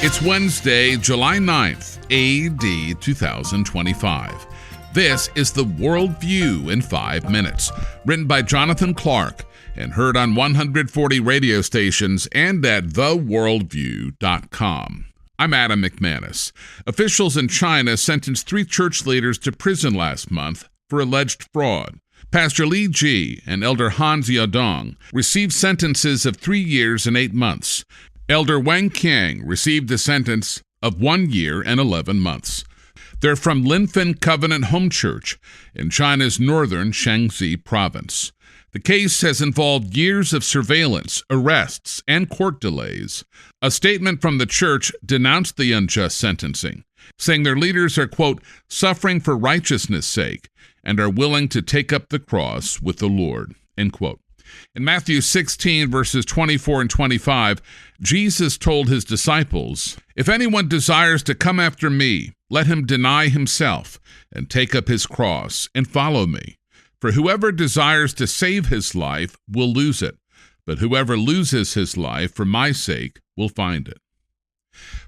It's Wednesday, July 9th, AD 2025. This is the Worldview in 5 minutes, written by Jonathan Clark and heard on 140 radio stations and at theworldview.com. I'm Adam McManus. Officials in China sentenced 3 church leaders to prison last month for alleged fraud. Pastor Li Ji and Elder Han Xiaodong received sentences of 3 years and 8 months. Elder Wang Qiang received a sentence of 1 year and 11 months. They're from Linfen Covenant Home Church in China's northern Shaanxi province. The case has involved years of surveillance, arrests, and court delays. A statement from the church denounced the unjust sentencing, saying their leaders are, quote, suffering for righteousness' sake and are willing to take up the cross with the Lord, end quote. In Matthew 16, verses 24 and 25, Jesus told his disciples, "If anyone desires to come after me, let him deny himself and take up his cross and follow me. For whoever desires to save his life will lose it, but whoever loses his life for my sake will find it."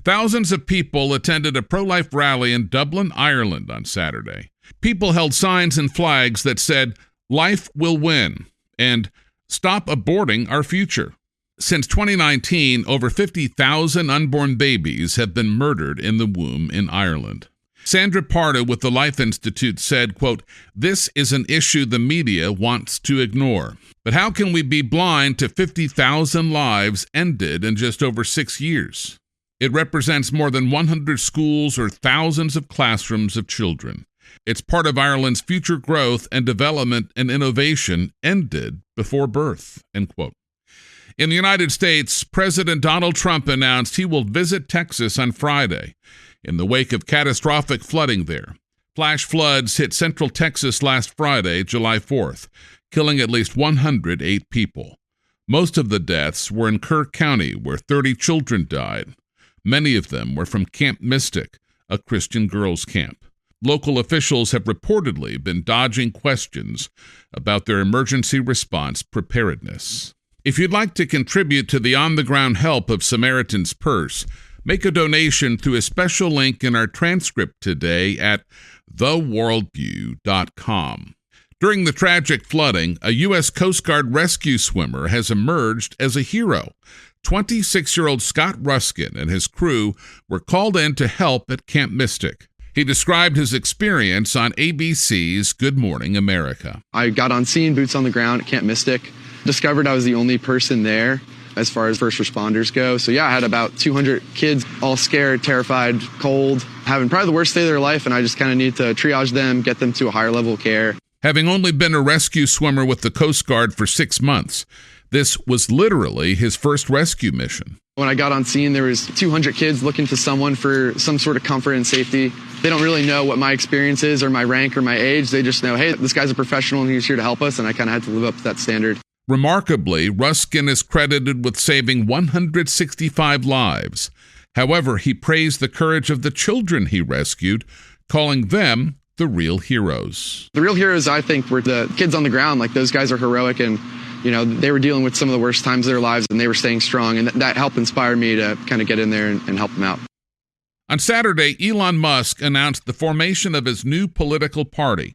Thousands of people attended a pro-life rally in Dublin, Ireland on Saturday. People held signs and flags that said, "Life will win," and "Stop aborting our future." Since 2019, over 50,000 unborn babies have been murdered in the womb in Ireland. Sandra Pardo with the Life Institute said, quote, "This is an issue the media wants to ignore. But how can we be blind to 50,000 lives ended in just over 6 years? It represents more than 100 schools or thousands of classrooms of children. It's part of Ireland's future growth and development and innovation ended before birth," end quote. In the United States, President Donald Trump announced he will visit Texas on Friday in the wake of catastrophic flooding there. Flash floods hit central Texas last Friday, July 4th, killing at least 108 people. Most of the deaths were in Kerr County, where 30 children died. Many of them were from Camp Mystic, a Christian girls' camp. Local officials have reportedly been dodging questions about their emergency response preparedness. If you'd like to contribute to the on-the-ground help of Samaritan's Purse, make a donation through a special link in our transcript today at theworldview.com. During the tragic flooding, a U.S. Coast Guard rescue swimmer has emerged as a hero. 26-year-old Scott Ruskin and his crew were called in to help at Camp Mystic. He described his experience on ABC's Good Morning America. I got on scene, boots on the ground at Camp Mystic. Discovered I was the only person there as far as first responders go. So yeah, I had about 200 kids all scared, terrified, cold, having probably the worst day of their life, and I just kind of need to triage them, get them to a higher level of care. Having only been a rescue swimmer with the Coast Guard for 6 months, this was literally his first rescue mission. When I got on scene, there was 200 kids looking to someone for some sort of comfort and safety. They don't really know what my experience is or my rank or my age. They just know, hey, this guy's a professional and he's here to help us, and I kind of had to live up to that standard. Remarkably, Ruskin is credited with saving 165 lives. However, he praised the courage of the children he rescued, calling them the real heroes. The real heroes, I think, were the kids on the ground. Like, those guys are heroic, and they were dealing with some of the worst times of their lives, and they were staying strong, and that helped inspire me to kind of get in there and help them out. On Saturday, Elon Musk announced the formation of his new political party.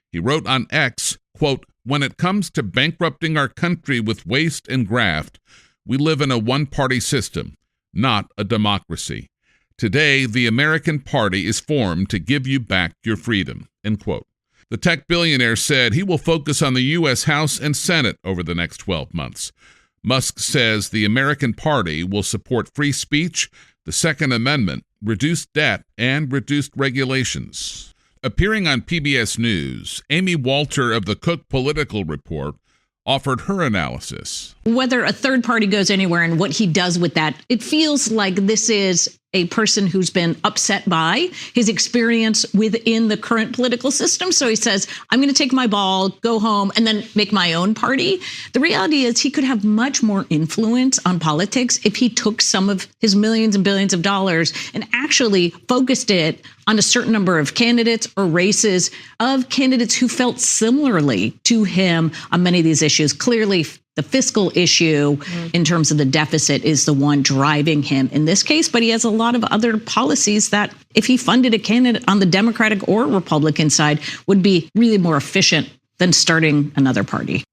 He wrote on X, quote, "When it comes to bankrupting our country with waste and graft, we live in a one-party system, not a democracy. Today, the American Party is formed to give you back your freedom," end quote. The tech billionaire said he will focus on the U.S. House and Senate over the next 12 months. Musk says the American Party will support free speech, the Second Amendment, reduced debt, and reduced regulations. Appearing on PBS News, Amy Walter of the Cook Political Report offered her analysis. Whether a third party goes anywhere and what he does with that, it feels like this is a person who's been upset by his experience within the current political system. So he says, I'm going to take my ball, go home, and then make my own party. The reality is he could have much more influence on politics if he took some of his millions and billions of dollars and actually focused it on a certain number of candidates or races of candidates who felt similarly to him on many of these issues. Clearly, The fiscal issue in terms of the deficit is the one driving him in this case, but he has a lot of other policies that if he funded a candidate on the Democratic or Republican side would be really more efficient than starting another party.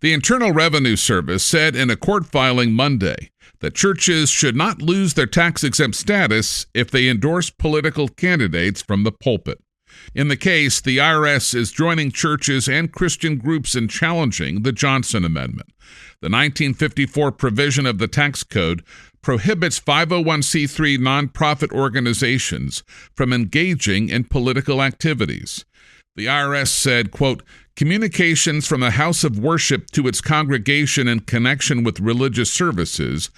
The Internal Revenue Service said in a court filing Monday that churches should not lose their tax-exempt status if they endorse political candidates from the pulpit. In the case, the IRS is joining churches and Christian groups in challenging the Johnson Amendment. The 1954 provision of the tax code prohibits 501c3 nonprofit organizations from engaging in political activities. The IRS said, quote, communications from a house of worship to its congregation in connection with religious services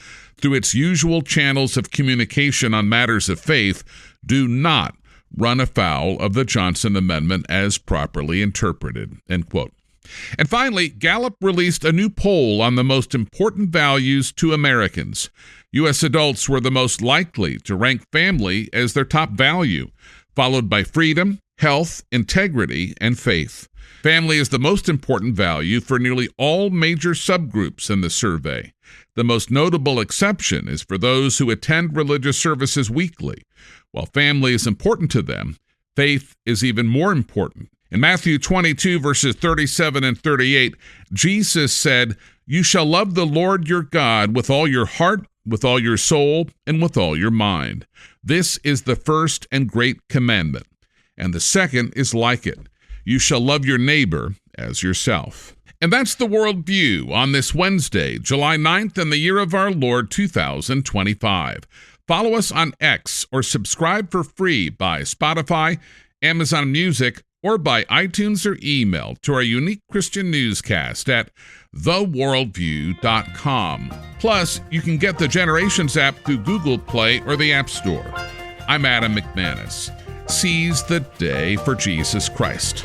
through its usual channels of communication on matters of faith do not run afoul of the Johnson Amendment as properly interpreted, end quote. And finally, Gallup released a new poll on the most important values to Americans. U.S. adults were the most likely to rank family as their top value, followed by freedom, health, integrity, and faith. Family is the most important value for nearly all major subgroups in the survey. The most notable exception is for those who attend religious services weekly. While family is important to them, faith is even more important. In Matthew 22, verses 37 and 38, Jesus said, "You shall love the Lord your God with all your heart, with all your soul, and with all your mind. This is the first and great commandment. And the second is like it. You shall love your neighbor as yourself." And that's the Worldview on this Wednesday, July 9th, in the year of our Lord 2025. Follow us on X or subscribe for free by Spotify, Amazon Music, or by iTunes or email to our unique Christian newscast at theworldview.com. Plus, you can get the Generations app through Google Play or the App Store. I'm Adam McManus. Seize the day for Jesus Christ.